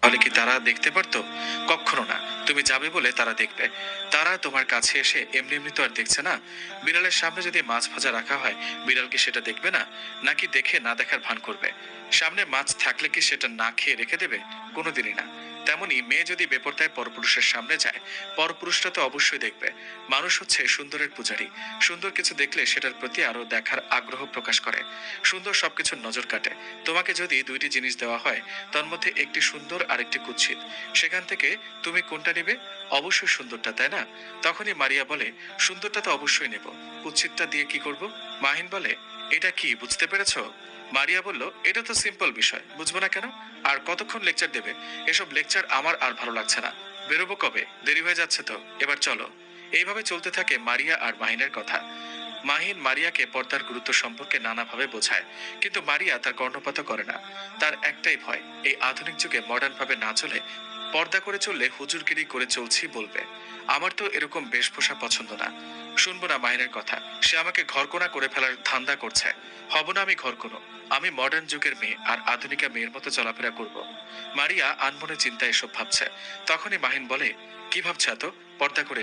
তাহলে কি তারা দেখতে পারতো? কখনো না। তুমি যাবে বলে তারা দেখবে। তারা তোমার কাছে এসে এমনি এমনি তো আর দেখছে না। বিড়ালের সামনে যদি মাছ ভাজা রাখা হয়, বিড়াল কি সেটা দেখবে না? নাকি দেখে না দেখার ভান করবে? সামনে মাছ থাকলে কি সেটা না খেয়ে রেখে দেবে? কোনোদিনই না। তেমনি মেয়ে যদি বেপরদায় পরপুরুষের সামনে যায়, পরপুরুষটা তো অবশ্যই দেখবে। মানুষ হচ্ছে সুন্দরের পূজারী। সুন্দর কিছু দেখলে সেটার প্রতি আরো দেখার আগ্রহ প্রকাশ করে। সুন্দর সবকিছুর নজর কাটে। তোমাকে যদি দুইটি জিনিস দেওয়া হয়, তার মধ্যে একটি সুন্দর আর একটি কুৎসিত, সেখান থেকে তুমি কোনটা নেবে? অবশ্যই সুন্দরটা, তাই না? তখনই মারিয়া বলে, সুন্দরটা তো অবশ্যই নেব। কুৎসিতটা দিয়ে কি করব? মাহিন বলে, এটা কি বুঝতে পেরেছো? মারিয়া বলল, এটা তো সিম্পল বিষয়, বুঝবো না কেন? আর কতক্ষণ লেকচার দেবে? এসব লেকচার আমার আর ভালো লাগছে না। বেরোবো কবে? দেরি হয়ে যাচ্ছে তো, এবার চলো। এইভাবে চলতে থাকে মারিয়া আর মাহিনের কথা। মাহিন মারিয়াকে পর্দার গুরুত্ব সম্পর্কে নানাভাবে বোঝায়, কিন্তু মারিয়া তার কর্ণপাত করে না। তার একটাই ভয়, এই আধুনিক যুগে মডার্ন ভাবে না চলে পর্দা করে চললে হুজুরগিরি করে চলছি বলবে। আমার তো এরকম বেশভূষা পছন্দ না। শুনবো না মাহিনের কথা। সে আমাকে ঘরকোনা করে ফেলার ধান্দা করছে। হব না আমি ঘরকোনো। আমি মডার্ন যুগের মেয়ে, আর আধুনিকা মেয়ের মতো চলাফেরা করব। মারিয়া আনমনে চিন্তায় এসব ভাবছে। তখনই মাহিন বলে, কি ভাবছে এত? পর্দা করে